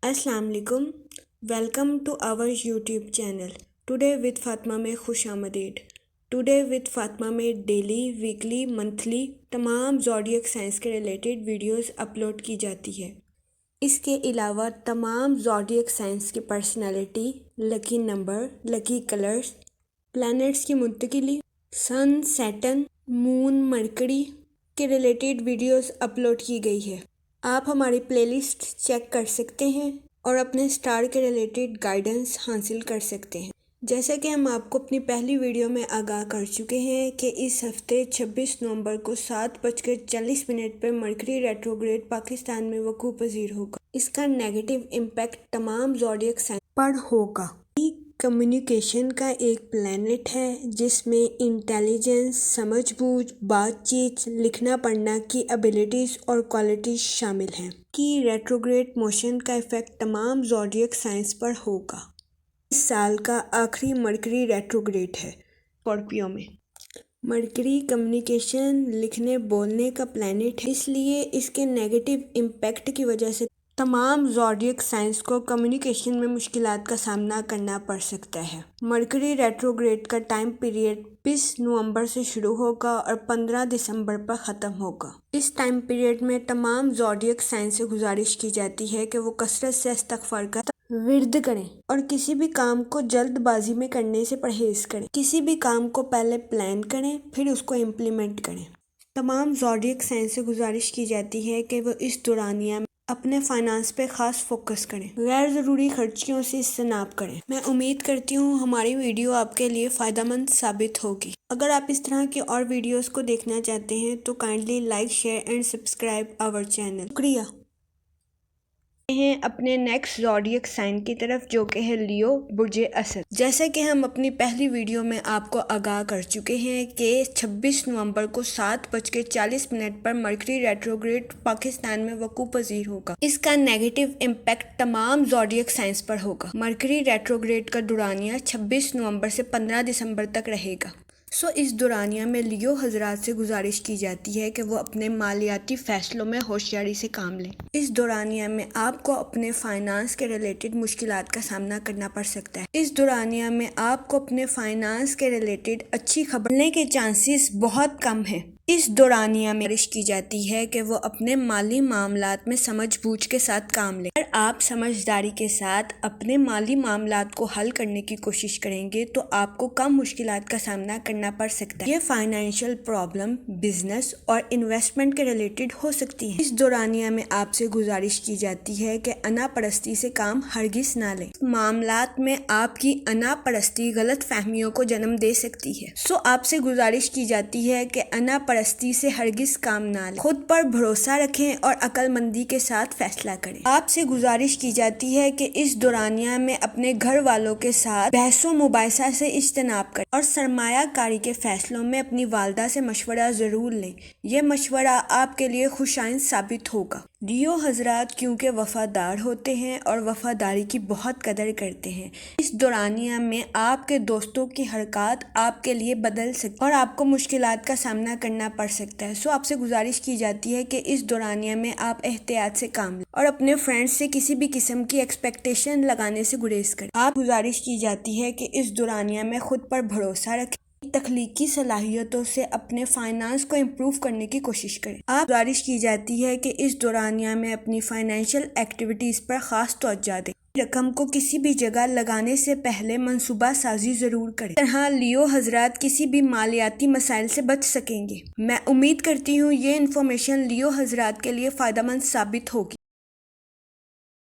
अस्सलाम वालेकुम। Welcome to our YouTube channel today with Fatima में खुश आमदीद। टुडे विद फातिमा में डेली, वीकली, मंथली तमाम ज़ोडिएक साइंस के रिलेटेड वीडियोस अपलोड की जाती है। इसके अलावा तमाम ज़ोडिएक साइंस की personality, lucky number, lucky colours, planets की मुंतकिली, सन, सैटर्न, मून, मरकरी के रिलेटेड वीडियोस अपलोड की गई है। आप हमारी प्लेलिस्ट चेक कर सकते हैं और अपने स्टार के रिलेटेड गाइडेंस हासिल कर सकते हैं। जैसा कि हम आपको अपनी पहली वीडियो में आगाह कर चुके हैं कि इस हफ्ते 26 नवंबर को 7:40 पर मरकरी रेट्रोग्रेड पाकिस्तान में वकूअ पज़ीर होगा। इसका नेगेटिव इम्पैक्ट तमाम ज़ोडिएक साइन पर होगा। कम्युनिकेशन का एक प्लैनेट है जिसमें इंटेलिजेंस, समझबूझ, बातचीत, लिखना पढ़ना की एबिलिटीज़ और क्वालिटीज़ शामिल हैं। की रेट्रोग्रेड मोशन का इफ़ेक्ट तमाम ज़ोडिएक साइंस पर होगा। इस साल का आखिरी मरकरी रेट्रोग्रेड है स्कॉर्पियो में। मरकरी कम्युनिकेशन, लिखने बोलने का प्लैनेट है, इसलिए इसके नेगेटिव इम्पैक्ट की वजह से तमाम ज़ोडिएक साइंस को कम्युनिकेशन में मुश्किलात का सामना करना पड़ सकता है। मरकरी रेट्रोग्रेड का टाइम पीरियड 20 नवंबर से शुरू होगा और 15 दिसंबर पर ख़त्म होगा। इस टाइम पीरियड में तमाम ज़ोडिएक साइंस से गुजारिश की जाती है कि वो कसरत से इस्तिग़फ़ार का विर्द करें और किसी भी काम को जल्दबाजी में करने से परहेज़ करें। किसी भी काम को पहले प्लान करें, फिर उसको इम्प्लीमेंट करें। तमाम ज़ोडिएक साइंस से गुजारिश की जाती है कि वो इस दौरानिया में अपने फाइनेंस पे ख़ास फोकस करें, गैर ज़रूरी खर्चियों से इज्तनाब करें। मैं उम्मीद करती हूँ हमारी वीडियो आपके लिए फ़ायदेमंद साबित होगी। अगर आप इस तरह की और वीडियोस को देखना चाहते हैं तो kindly like, share and subscribe our channel. शुक्रिया। हैं अपने नेक्स्ट ज़ोडिएक साइन की तरफ, जो कि है लियो, बुर्जे असद। जैसा कि हम अपनी पहली वीडियो में आपको आगाह कर चुके हैं कि 26 नवंबर को 7:40 पर मरकरी रेट्रोग्रेड पाकिस्तान में वकूअ पज़ीर होगा। इसका नेगेटिव इम्पैक्ट तमाम ज़ोडिएक साइंस पर होगा। मरकरी रेट्रोग्रेड का दुरानिया 26 नवंबर से 15 दिसंबर तक रहेगा। इस दौरानिया में लियो हजरात से गुजारिश की जाती है कि वो अपने मालियाती फैसलों में होशियारी से काम लें। इस दौरानिया में आपको अपने फाइनेंस के रिलेटेड मुश्किलात का सामना करना पड़ सकता है। इस दौरानिया में आपको अपने फाइनेंस के रिलेटेड अच्छी खबर मिलने के चांसेस बहुत कम हैं। इस दौरानिया में गुजारिश की जाती है कि वो अपने माली मामलात में समझबूझ के साथ काम लें। अगर आप समझदारी के साथ अपने माली मामलात को हल करने की कोशिश करेंगे तो आपको कम मुश्किलात का सामना करना पड़ सकता है। ये फाइनेंशियल प्रॉब्लम बिजनेस और इन्वेस्टमेंट के रिलेटेड हो सकती है। इस दौरानिया में आपसे गुजारिश की जाती है कि अना परस्ती से काम हरगिज ना लें। मामलात में आपकी अना परस्ती गलत फहमियों को जन्म दे सकती है। आपसे गुजारिश की जाती है कि अना परस्ती से हरगिज काम ना लें। खुद पर भरोसा रखें और अक्लमंदी के साथ फैसला करें। आपसे गुजारिश की जाती है कि इस दौरानिया में अपने घर वालों के साथ बहसों मुबाहिसा से इज्तनाब करें और सरमायाकारी के फैसलों में अपनी वालदा से मशवरा ज़रूर लें। यह मशवरा आपके लिए खुशाइंद साबित होगा। लियो हजरात क्योंकि वफादार होते हैं और वफादारी की बहुत कदर करते हैं, इस दौरानिया में आपके दोस्तों की हरकत आपके लिए बदल सकती और आपको मुश्किलात का सामना करना पड़ सकता है। आपसे गुजारिश की जाती है कि इस दौरानिया में आप एहतियात से काम लें और अपने फ्रेंड्स से किसी भी किस्म की एक्सपेक्टेशन लगाने से गुरेज करें। आप गुजारिश की जाती है कि इस दौरानिया में खुद पर भरोसा रखें, तख्लीकी सलाहियतों से अपने फाइनेंस को इम्प्रूव करने की कोशिश करें। आप गुजारिश की जाती है कि इस दौरानिया में अपनी फाइनेंशियल एक्टिविटीज़ पर ख़ास तवज्जो दें। रकम को किसी भी जगह लगाने से पहले मंसूबा साजी ज़रूर करें। इस तरह लियो हजरात किसी भी मालियाती मसाइल से बच सकेंगे। मैं उम्मीद करती हूँ ये इन्फॉर्मेशन लियो हजरात के लिए फ़ायदेमंद साबित होगी।